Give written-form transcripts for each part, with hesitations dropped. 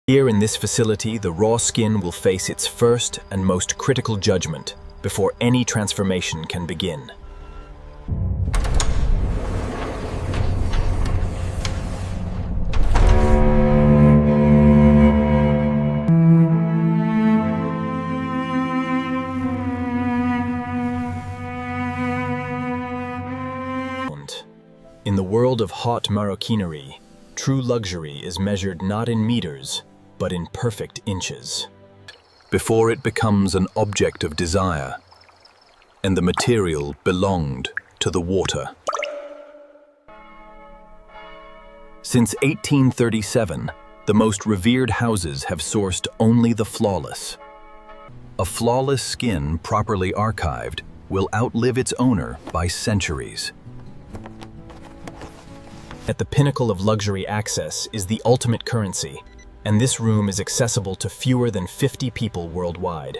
Here in this facility, the raw skin will face its first and most critical judgment before any transformation can begin. In the world of Haute Maroquinerie, true luxury is measured not in meters, but in perfect inches. Before it becomes an object of desire, and the material belonged to the water. Since 1837, the most revered houses have sourced only the flawless. A flawless skin properly archived will outlive its owner by centuries. At the pinnacle of luxury access is the ultimate currency, and this room is accessible to fewer than 50 people worldwide.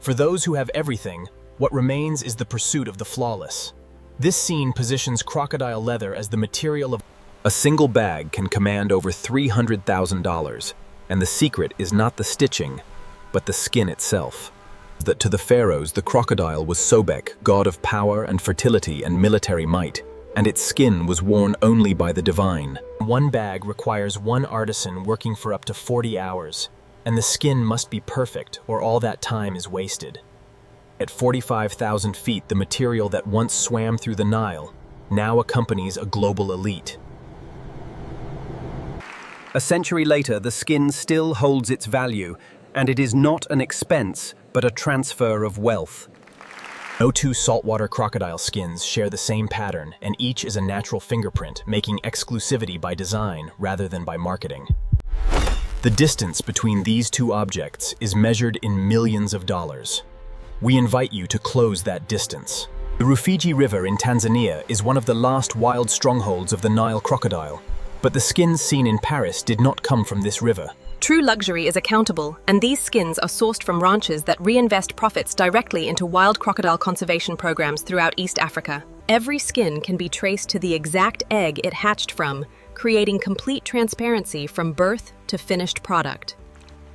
For those who have everything, what remains is the pursuit of the flawless. This scene positions crocodile leather as the material of a single bag can command over $300,000, and the secret is not the stitching, but the skin itself. That to the pharaohs, the crocodile was Sobek, god of power and fertility and military might, and its skin was worn only by the divine. One bag requires one artisan working for up to 40 hours, and the skin must be perfect or all that time is wasted. At 45,000 feet, the material that once swam through the Nile now accompanies a global elite. A century later, the skin still holds its value, and it is not an expense, but a transfer of wealth. No two saltwater crocodile skins share the same pattern, and each is a natural fingerprint, making exclusivity by design rather than by marketing. The distance between these two objects is measured in millions of dollars. We invite you to close that distance. The Rufiji River in Tanzania is one of the last wild strongholds of the Nile crocodile, but the skins seen in Paris did not come from this river. True luxury is accountable, and these skins are sourced from ranches that reinvest profits directly into wild crocodile conservation programs throughout East Africa. Every skin can be traced to the exact egg it hatched from, creating complete transparency from birth to finished product.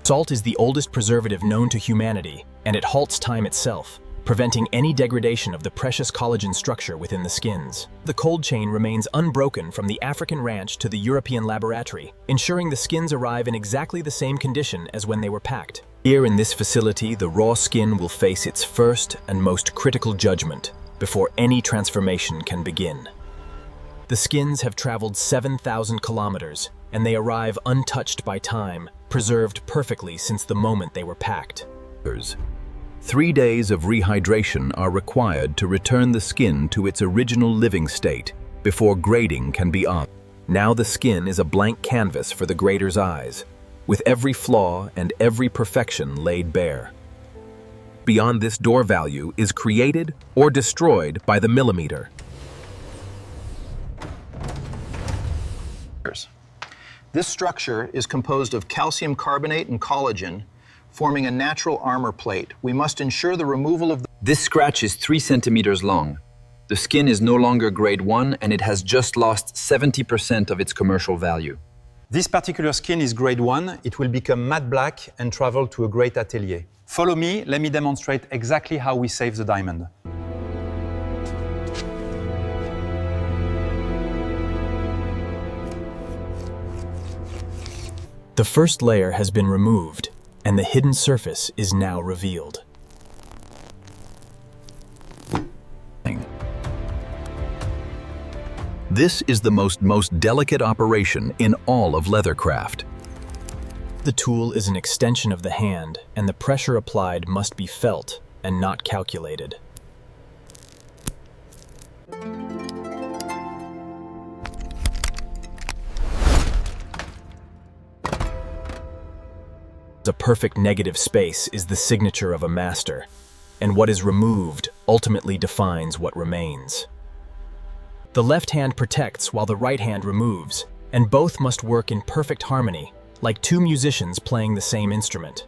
Salt is the oldest preservative known to humanity, and it halts time itself, preventing any degradation of the precious collagen structure within the skins. The cold chain remains unbroken from the African ranch to the European laboratory, ensuring the skins arrive in exactly the same condition as when they were packed. Here in this facility, the raw skin will face its first and most critical judgment before any transformation can begin. The skins have traveled 7,000 kilometers, and they arrive untouched by time, preserved perfectly since the moment they were packed. 3 days of rehydration are required to return the skin to its original living state before grading can be on. Now the skin is a blank canvas for the grader's eyes, with every flaw and every perfection laid bare. Beyond this door value is created or destroyed by the millimeter. This structure is composed of calcium carbonate and collagen, forming a natural armor plate. We must ensure the removal of the... This scratch is 3 centimeters long. The skin is no longer grade 1 and it has just lost 70% of its commercial value. This particular skin is grade 1. It will become matte black and travel to a great atelier. Follow me, let me demonstrate exactly how we save the diamond. The first layer has been removed, and the hidden surface is now revealed. This is the most delicate operation in all of leathercraft. The tool is an extension of the hand, and the pressure applied must be felt and not calculated. A perfect negative space is the signature of a master, and what is removed ultimately defines what remains. The left hand protects while the right hand removes, and both must work in perfect harmony, like two musicians playing the same instrument.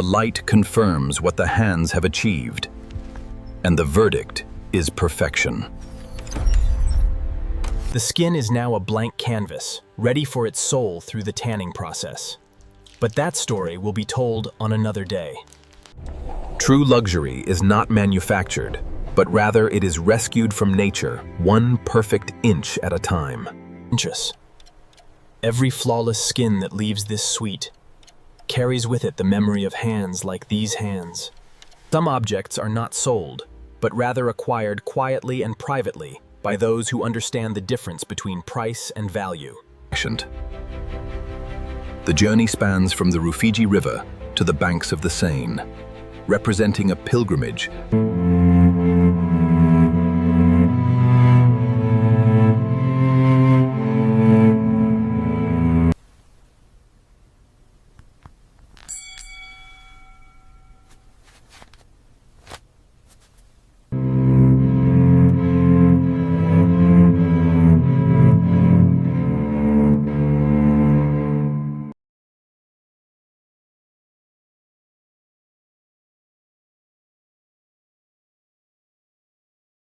The light confirms what the hands have achieved, and the verdict is perfection. The skin is now a blank canvas, ready for its soul through the tanning process. But that story will be told on another day. True luxury is not manufactured, but rather it is rescued from nature, one perfect inch at a time. Inches. Every flawless skin that leaves this suite carries with it the memory of hands like these hands. Some objects are not sold, but rather acquired quietly and privately by those who understand the difference between price and value. The journey spans from the Rufiji River to the banks of the Seine, representing a pilgrimage.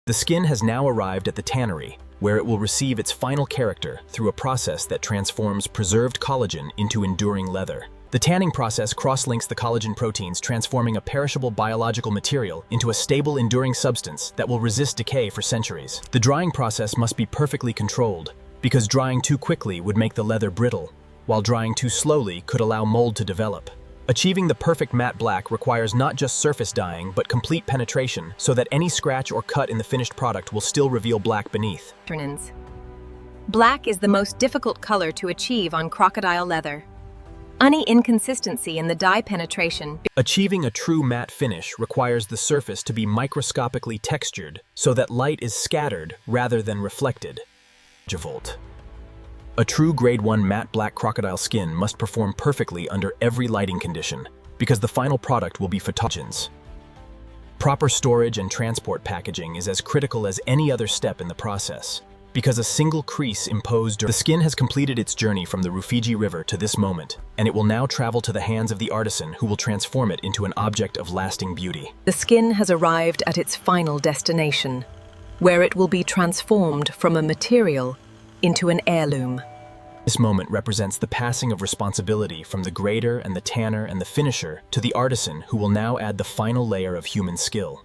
The skin has now arrived at the tannery, where it will receive its final character through a process that transforms preserved collagen into enduring leather. The tanning process cross-links the collagen proteins, transforming a perishable biological material into a stable, enduring substance that will resist decay for centuries. The drying process must be perfectly controlled, because drying too quickly would make the leather brittle, while drying too slowly could allow mold to develop. Achieving the perfect matte black requires not just surface dyeing, but complete penetration, so that any scratch or cut in the finished product will still reveal black beneath. Black is the most difficult color to achieve on crocodile leather. Any inconsistency in the dye penetration. Achieving a true matte finish requires the surface to be microscopically textured, so that light is scattered rather than reflected. A true Grade 1 matte black crocodile skin must perform perfectly under every lighting condition, because the final product will be photogenic. Proper storage and transport packaging is as critical as any other step in the process, because a single crease imposed during the skin has completed its journey from the Rufiji River to this moment, and it will now travel to the hands of the artisan who will transform it into an object of lasting beauty. The skin has arrived at its final destination, where it will be transformed from a material into an heirloom. This moment represents the passing of responsibility from the grader and the tanner and the finisher to the artisan who will now add the final layer of human skill.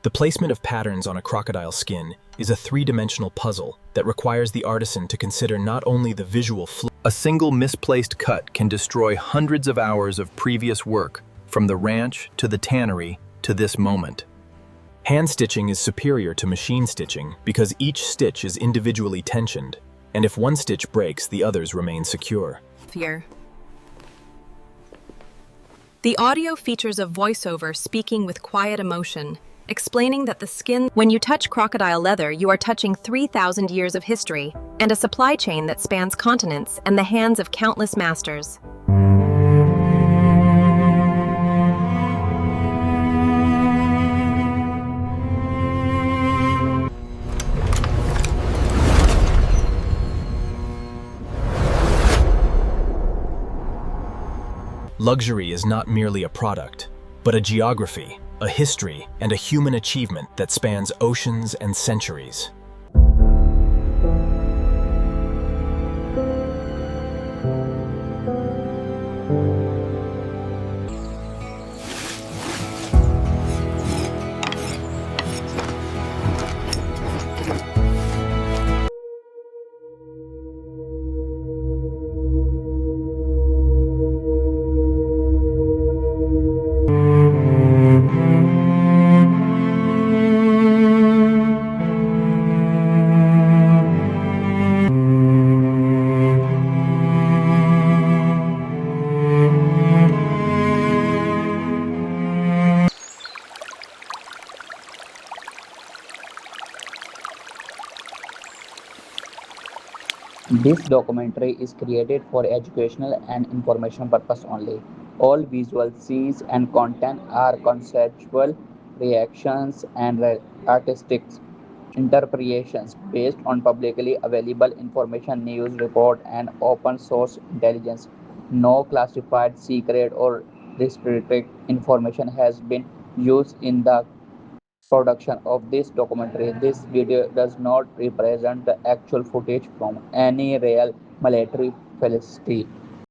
The placement of patterns on a crocodile skin is a three-dimensional puzzle that requires the artisan to consider not only the visual flow. A single misplaced cut can destroy hundreds of hours of previous work, from the ranch to the tannery to this moment. Hand stitching is superior to machine stitching because each stitch is individually tensioned, and if one stitch breaks, the others remain secure. The audio features a voiceover speaking with quiet emotion, explaining that the skin, when you touch crocodile leather, you are touching 3,000 years of history and a supply chain that spans continents and the hands of countless masters. Luxury is not merely a product, but a geography, a history, and a human achievement that spans oceans and centuries. This documentary is created for educational and information purpose only. All visual scenes and content are conceptual reactions and artistic interpretations based on publicly available information, news report, and open source intelligence. No classified, secret, or This predictive information has been used in the production of this documentary. This video does not represent the actual footage from any real military facility.